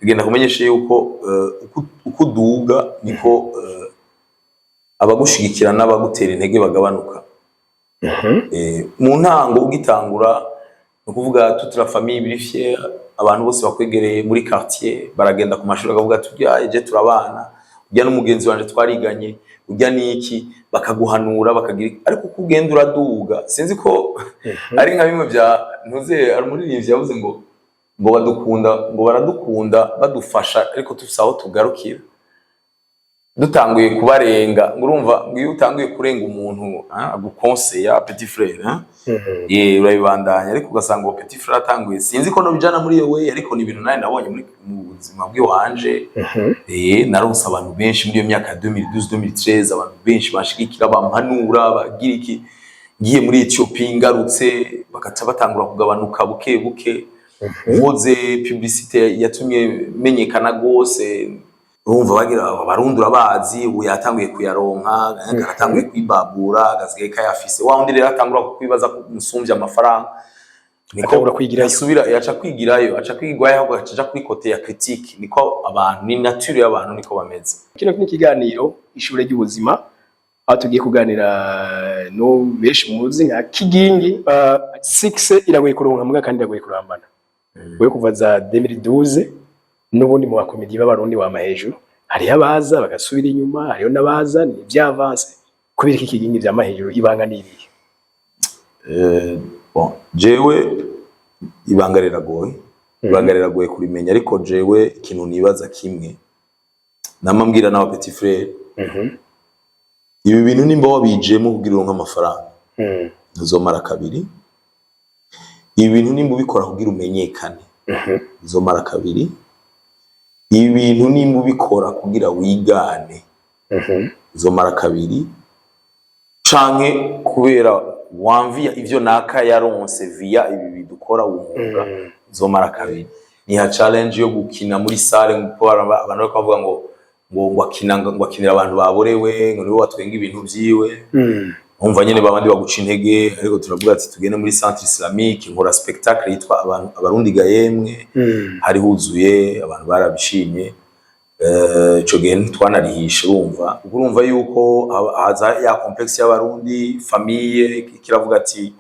bigenda kumenyesha yuko uko uduga niko abagushigikira n'abagutera intege bagabanuka. Mu ntango ugitangura no kuvuga toute la famille biri fière, abantu bose bakwegereye muri quartier baragenda ku mashuri bakavuga tujya eje turabana, ujya n'umugenzi wanje twariganye, ujya niki bakaguhanura bakagira, ariko kugenda uraduga sinzi ko ari nka bimwe bya ntuze ari umuririmbyi yavuze ngo baradukunda badufasha ariko tusaho tugarukira dutanguye kubarenga. Ngurumva ngiyo utanguye kurenga umuntu agukonseya petit frère urabibandanya, ariko ugasanga petit frère atanguye sinzi ko no bijana muri yo we, ariko ni ibintu naye nabonye muri mu buzima bwe wanje. Naronse abantu benshi muri iyo myaka 2012 2013, abantu benshi bashigikira bampanura bagira iki, ngiye muri Ethiopia ngarutse bakaca batangura kugabanuka buke buke. Nkoze publicité yatumye menyekana gose, urumva bagira abarundura bazi ubu yatanguye kuyaronka, yatanguye kwibabura agasigaye kayafise, wa undi rero atangura kwibaza kumusumvya amafaranga, niko kwigirayo asubira yaca kwigirayo, aca kwigwayo ahubwo aca kuri kote ya critique. Niko abantu ni nature y'abantu niko bameze. Kino kiganiro ishure ry'ubuzima aho tugiye kuganira no beshi muzi nka Kigingi 6 iragoye kuronka mbwa kandi iragoye kurambana. We kuva za 2012 n'ubundi mu bakomedi b'abarundi wa mahejuru hari abaza bagasubira inyuma, hariyo nabaza ni byavance kubira iki Kigingi bya mahejuru ibanga n'ibihe. Bon jewe ibanga riragoye kurimenya, ariko jewe ikintu nibaza kimwe namambwira n'aba petit frère, ibi bintu nimba wabijemo kugira ngo amafaranga uzomara kabiri, ibi bintu nimba ubikora kugira umenyekane uzomara kabiri, ibi bintu nimba ubikora kugira wigane uzomara kabiri, canke kubera wamvia ivyo naka yaronse via ibi bidukora umwuga uzomara kabiri. Ni ha challenge yo gukina muri salle ngo abantu bakavuga ngo akinira abantu baborewe, ngo niwe watwenga ibintu vyiwe. Umva nyene babandi baguca intege, ariko turavuga ati tugende muri centre islamique nkora spectacle yitwa abarundi gayemwe, hari huzuye abantu barabishimye. Ico gihe twanarihisha, urumva yuko haza ya complexe y'abarundi famille kiravuga ati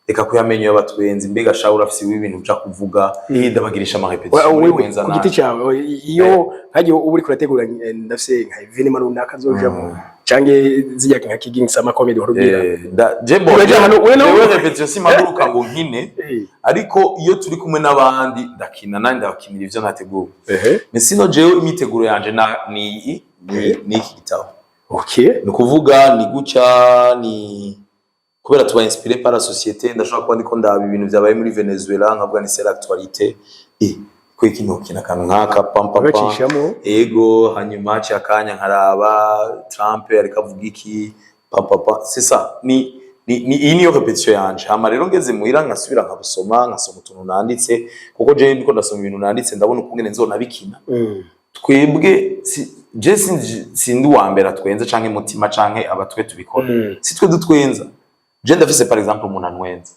reka kuyamenyo y'abatwenzi, mbega shawura afise ibintu bya kuvuga ndabagirisha ama repetition wenza na kugiti cyawe iyo hagiye uburi kurategura ndafise nka evenement runaka zojamo cange zijya nka Kigingi sama comedy horubira jembo wewe repetition simaguruka ngo nkine, ariko iyo turi kumwe n'abandi ndakina nandi ndabakinira ivyo nateguye. Mesino jewe imiteguro yanje ni iki gitabo. Ni kuvuga ni guca ni kubera tuba inspiré par la société, ndashaka kuba ndiko ndaba ibintu byabaye muri Venezuela nkavuga ni c'est l'actualité ko ikintu kina kantu nkaka pampa ego, hanyuma cyakanya nkaraba Trump ariko avuga iki papa, c'est ça ni niyo repetition yanje. Hama rero ngeze muhira nkasubira nkabusoma utuntu nanditse, kuko je ndiko ndasoma ibintu nanditse ndabona ukungene nzonabikina. Twebwe je sindi wambera twenze canke mutima canke abatwe tubikora, si twe dutwenza. Je ndafise par exemple umuntu antwenza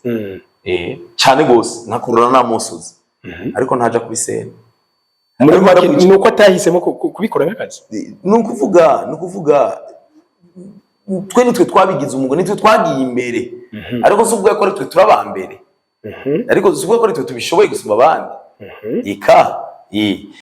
cyane gose nkakurura namusozi, ariko ntaja kuri scene muri make nuko atahisemo kubikora nk'akazi. Nukuvuga twe nitwe twabigize umugabo, nitwe twagiye imbere, ariko subwo yakora twe turabambere, ariko subwo yakora twe tubishoboye gusumba abandi.